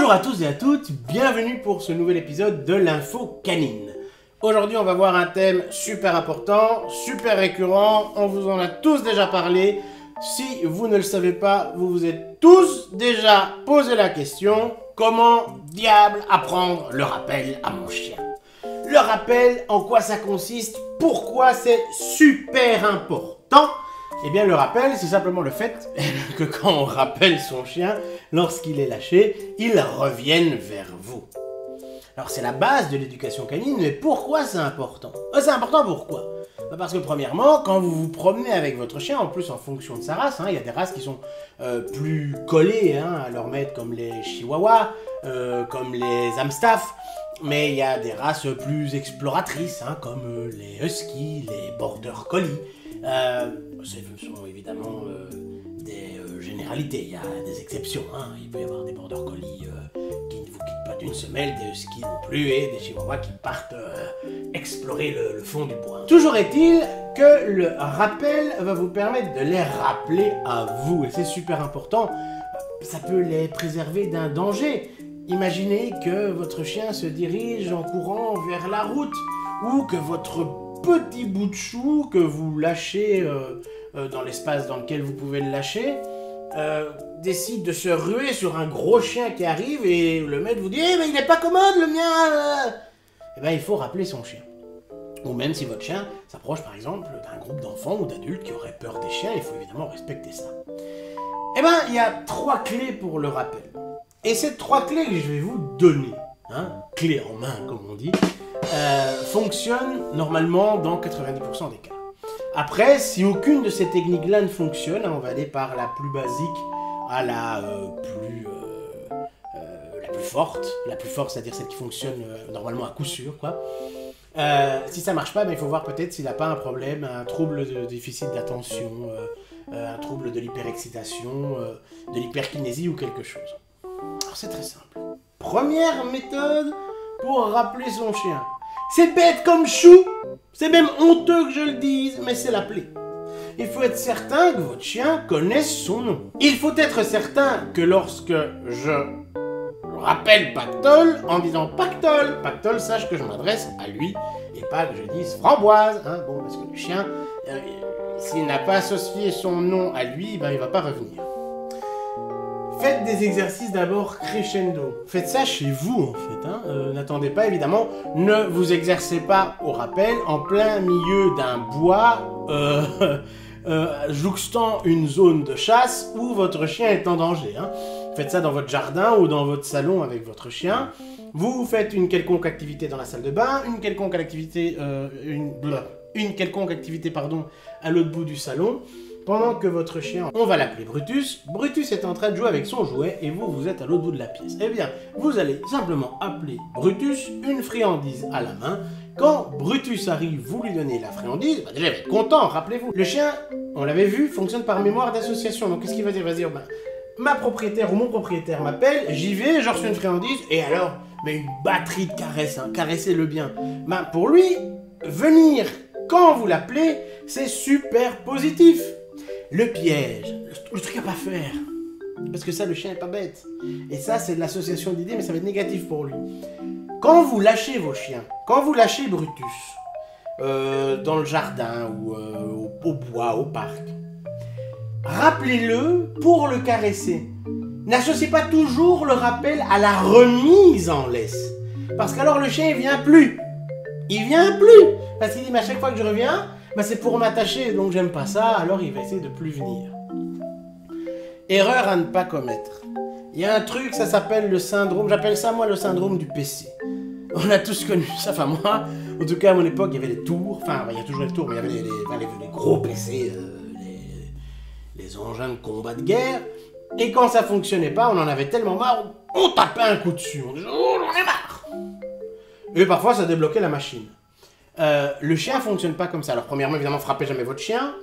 Bonjour à tous et à toutes, bienvenue pour ce nouvel épisode de l'info canine. Aujourd'hui on va voir un thème super important, super récurrent, on vous en a tous déjà parlé. Si vous ne le savez pas, vous vous êtes tous déjà posé la question, comment diable apprendre le rappel à mon chien? Le rappel, en quoi ça consiste? Pourquoi c'est super important? Eh bien, le rappel, c'est simplement le fait que quand on rappelle son chien, lorsqu'il est lâché, il revienne vers vous. Alors, c'est la base de l'éducation canine, mais pourquoi c'est important? C'est important pourquoi? Parce que premièrement, quand vous vous promenez avec votre chien, en plus en fonction de sa race, il y a des races qui sont plus collées à leur maître, comme les chihuahuas, comme les amstaffs, mais il y a des races plus exploratrices, comme les huskies, les border collies. Ce sont évidemment des généralités, il y a des exceptions, il peut y avoir des border collies qui ne vous quittent pas d'une semelle, des huskies non plus, et des chihuahuas qui partent explorer le fond du bois. Toujours est-il que le rappel va vous permettre de les rappeler à vous, et c'est super important, ça peut les préserver d'un danger. Imaginez que votre chien se dirige en courant vers la route, ou que votre petit bout de chou que vous lâchez dans l'espace dans lequel vous pouvez le lâcher, décide de se ruer sur un gros chien qui arrive et le maître vous dit « Eh mais il n'est pas commode le mien !» Eh bien il faut rappeler son chien. Ou même si votre chien s'approche par exemple d'un groupe d'enfants ou d'adultes qui auraient peur des chiens, il faut évidemment respecter ça. Eh bien il y a 3 clés pour le rappel. Et ces 3 clés que je vais vous donner, clés en main comme on dit, fonctionnent normalement dans 90% des cas. Après, si aucune de ces techniques-là ne fonctionne, on va aller par la plus basique à la plus forte. La plus forte, c'est-à-dire celle qui fonctionne normalement à coup sûr, quoi. Si ça marche pas, il faut voir peut-être s'il n'a pas un problème, un trouble de déficit d'attention, un trouble de l'hyperexcitation, de l'hyperkinésie ou quelque chose. Alors c'est très simple. Première méthode pour rappeler son chien. C'est bête comme chou, c'est même honteux que je le dise, mais c'est l'appeler. Il faut être certain que votre chien connaisse son nom. Il faut être certain que lorsque je rappelle Pactole, en disant Pactole, Pactole sache que je m'adresse à lui et pas que je dise Framboise. Bon, parce que le chien, s'il n'a pas associé son nom à lui, il va pas revenir. Faites des exercices d'abord crescendo. Faites ça chez vous en fait. N'attendez pas évidemment. Ne vous exercez pas au rappel en plein milieu d'un bois jouxtant une zone de chasse où votre chien est en danger. Faites ça dans votre jardin ou dans votre salon avec votre chien. Vous faites une quelconque activité dans la salle de bain, une quelconque activité, à l'autre bout du salon. Pendant que votre chien, on va l'appeler Brutus, Brutus est en train de jouer avec son jouet et vous êtes à l'autre bout de la pièce. Eh bien, vous allez simplement appeler Brutus, une friandise à la main. Quand Brutus arrive, vous lui donnez la friandise, déjà il va être content, rappelez-vous. Le chien, on l'avait vu, fonctionne par mémoire d'association. Donc qu'est-ce qu'il va dire? Il va dire, ma propriétaire ou mon propriétaire m'appelle, j'y vais, je reçois une friandise, et alors, une batterie de caresses, caressez-le bien. Pour lui, venir quand vous l'appelez, c'est super positif. Le piège, le truc à pas faire. Parce que ça, le chien est pas bête. Et ça, c'est de l'association d'idées, mais ça va être négatif pour lui. Quand vous lâchez vos chiens, quand vous lâchez Brutus, dans le jardin ou au bois, au parc, rappelez-le pour le caresser. N'associez pas toujours le rappel à la remise en laisse. Parce qu'alors le chien, il vient plus. Il vient plus. Parce qu'il dit, mais à chaque fois que je reviens, c'est pour m'attacher, donc j'aime pas ça, alors il va essayer de plus venir. Erreur à ne pas commettre. Il y a un truc, ça s'appelle le syndrome, j'appelle ça moi le syndrome du PC. On a tous connu ça, moi, en tout cas à mon époque, il y avait les tours, il y a toujours les tours, mais il y avait les gros PC, les engins de combat de guerre, et quand ça fonctionnait pas, on en avait tellement marre, on tapait un coup dessus, on disait, oh, j'en ai marre. Et parfois ça débloquait la machine. Le chien fonctionne pas comme ça. Alors premièrement, évidemment, frappez jamais votre chien.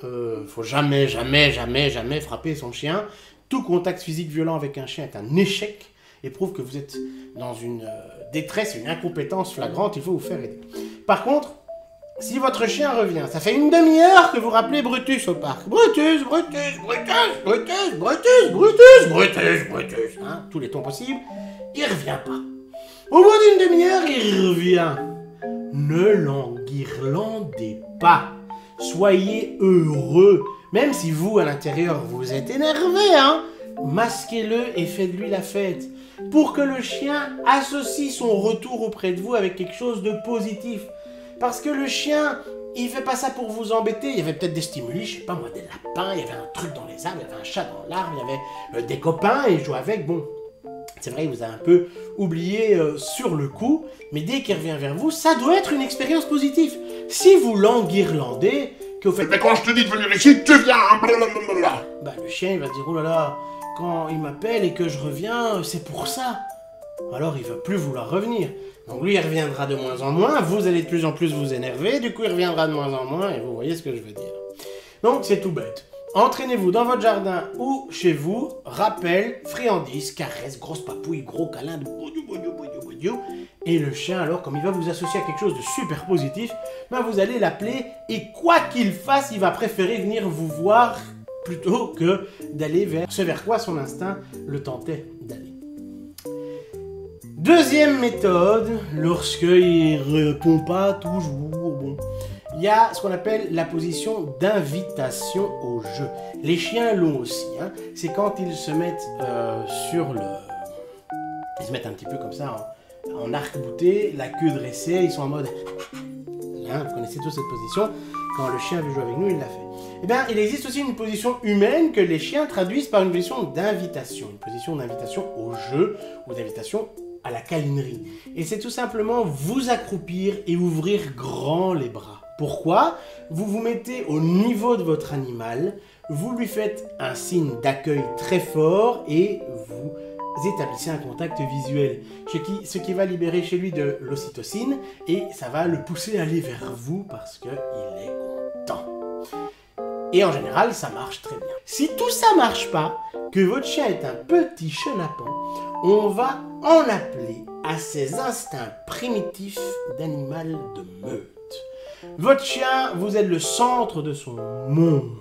Faut jamais frapper son chien. Tout contact physique violent avec un chien est un échec et prouve que vous êtes dans une détresse, une incompétence flagrante. Il faut vous faire aider. Par contre, si votre chien revient, ça fait une demi-heure que vous rappelez Brutus au parc. Brutus, Brutus, Brutus, Brutus, Brutus, Brutus, Brutus, Brutus, tous les tons possibles. il revient pas. Au bout d'une demi-heure, il revient. Ne l'enguirlandez pas. Soyez heureux. Même si vous, à l'intérieur, vous êtes énervé, hein. Masquez-le et faites-lui la fête. Pour que le chien associe son retour auprès de vous avec quelque chose de positif. Parce que le chien, il fait pas ça pour vous embêter. Il y avait peut-être des stimuli, je sais pas moi, des lapins, il y avait un truc dans les arbres, il y avait un chat dans l'arbre, il y avait des copains et il jouait avec. Bon, c'est vrai, il vous a un peu oublié sur le coup, mais dès qu'il revient vers vous, ça doit être une expérience positive. Si vous l'enguirlandez, que vous faites... Mais quand je te dis de venir ici, tu viens. Bah, le chien, il va se dire, oh là là, quand il m'appelle et que je reviens, c'est pour ça. Alors, il va plus vouloir revenir. Donc, lui, il reviendra de moins en moins, vous allez de plus en plus vous énerver, du coup, il reviendra de moins en moins, et vous voyez ce que je veux dire. Donc, c'est tout bête. Entraînez-vous dans votre jardin ou chez vous, rappel, friandises, caresses, grosses papouilles, gros câlins, de et le chien, alors, comme il va vous associer à quelque chose de super positif, ben vous allez l'appeler, et quoi qu'il fasse, il va préférer venir vous voir plutôt que d'aller vers ce vers quoi son instinct le tentait d'aller. Deuxième méthode, lorsqu'il ne répond pas toujours, bon, il y a ce qu'on appelle la position d'invitation au jeu. Les chiens l'ont aussi, hein. C'est quand ils se mettent sur le... Ils se mettent un petit peu comme ça, en arc-bouté, la queue dressée, ils sont en mode... Hein, vous connaissez tous cette position. Quand le chien veut jouer avec nous, il l'a fait. Eh bien, il existe aussi une position humaine que les chiens traduisent par une position d'invitation. Une position d'invitation au jeu ou d'invitation à la câlinerie. Et c'est tout simplement vous accroupir et ouvrir grand les bras. Pourquoi? Vous vous mettez au niveau de votre animal, vous lui faites un signe d'accueil très fort et vous établissez un contact visuel, ce qui va libérer chez lui de l'ocytocine et ça va le pousser à aller vers vous parce qu'il est content. Et en général, ça marche très bien. Si tout ça marche pas, que votre chien est un petit chenapan, on va en appeler à ses instincts primitifs d'animal de meute. Votre chien, vous êtes le centre de son monde.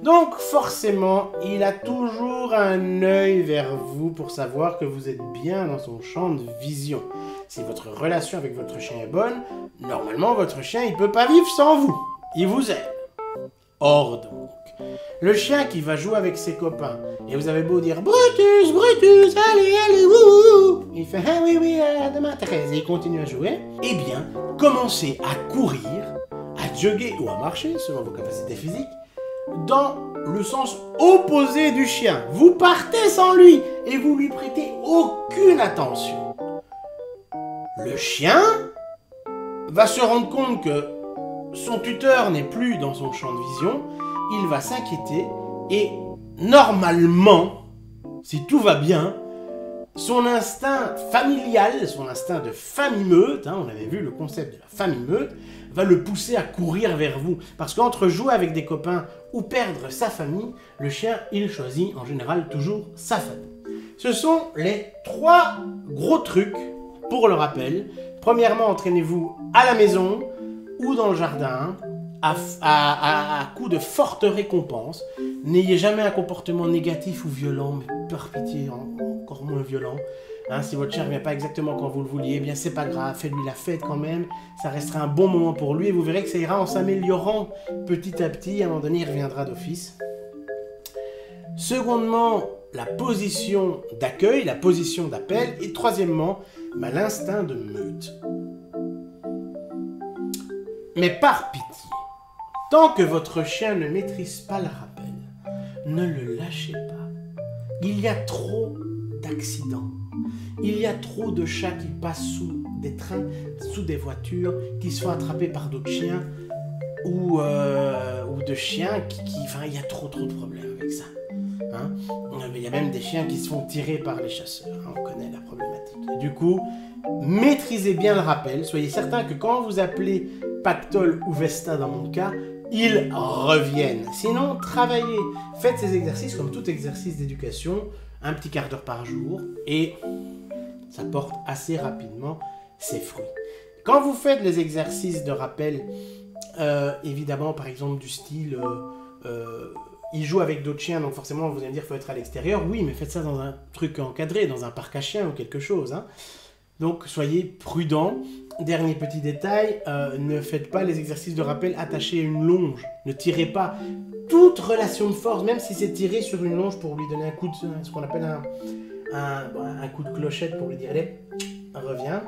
Donc forcément, il a toujours un œil vers vous pour savoir que vous êtes bien dans son champ de vision. Si votre relation avec votre chien est bonne, normalement votre chien il peut pas vivre sans vous. Il vous aime. Or donc, le chien qui va jouer avec ses copains, et vous avez beau dire « Brutus, Brutus, allez, allez, wouhou !» Il fait « Ah oui, oui, demain Thérèse » et il continue à jouer. Eh bien, commencez à courir, à jogger ou à marcher, selon vos capacités physiques, dans le sens opposé du chien. Vous partez sans lui et vous lui prêtez aucune attention. Le chien va se rendre compte que son tuteur n'est plus dans son champ de vision, il va s'inquiéter et normalement, si tout va bien, son instinct familial, son instinct de famille-meute, hein, on avait vu le concept de la famille-meute, va le pousser à courir vers vous. Parce qu'entre jouer avec des copains ou perdre sa famille, le chien, il choisit en général toujours sa famille. Ce sont les 3 gros trucs pour le rappel. Premièrement, entraînez-vous à la maison ou dans le jardin, à coup de fortes récompenses. N'ayez jamais un comportement négatif ou violent, mais par pitié, encore moins violent. Hein, si votre chien ne vient pas exactement quand vous le vouliez, eh bien c'est pas grave, faites-lui la fête quand même, ça restera un bon moment pour lui et vous verrez que ça ira en s'améliorant petit à petit, à un moment donné il reviendra d'office. Secondement, la position d'accueil, la position d'appel, et troisièmement, l'instinct de meute. Mais par pitié, tant que votre chien ne maîtrise pas le rappel, ne le lâchez pas. Il y a trop d'accidents. Il y a trop de chats qui passent sous des trains, sous des voitures, qui se font attraper par d'autres chiens, ou de chiens enfin, il y a trop de problèmes avec ça. Hein? Il y a même des chiens qui se font tirer par les chasseurs. Hein? On connaît la problématique. Et du coup, maîtrisez bien le rappel. Soyez certain que quand vous appelez Pactol ou Vesta dans mon cas, ils reviennent. Sinon, travaillez. Faites ces exercices comme tout exercice d'éducation, un petit quart d'heure par jour, et ça porte assez rapidement ses fruits. Quand vous faites les exercices de rappel, évidemment, par exemple, du style il joue avec d'autres chiens, donc forcément vous allez me dire qu'il faut être à l'extérieur. Oui, mais faites ça dans un truc encadré, dans un parc à chiens ou quelque chose. Hein. Donc soyez prudents. Dernier petit détail, ne faites pas les exercices de rappel attachés à une longe. Ne tirez pas. Toute relation de force, même si c'est tiré sur une longe pour lui donner un coup de, ce qu'on appelle un coup de clochette pour lui dire allez, reviens.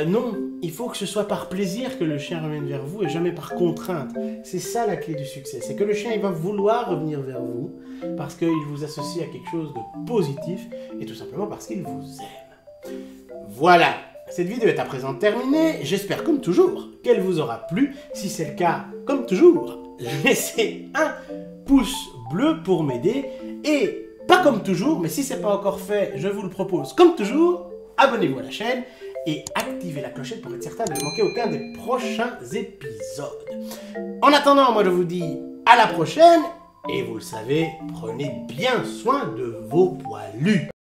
Non, il faut que ce soit par plaisir que le chien revienne vers vous et jamais par contrainte. C'est ça la clé du succès, c'est que le chien il va vouloir revenir vers vous parce qu'il vous associe à quelque chose de positif et tout simplement parce qu'il vous aime. Voilà, cette vidéo est à présent terminée. J'espère comme toujours qu'elle vous aura plu. Si c'est le cas, comme toujours, laissez un pouce bleu pour m'aider et pas comme toujours, mais si c'est pas encore fait, je vous le propose comme toujours, abonnez-vous à la chaîne et activez la clochette pour être certain de ne manquer aucun des prochains épisodes. En attendant, moi je vous dis à la prochaine et vous le savez, prenez bien soin de vos poilus.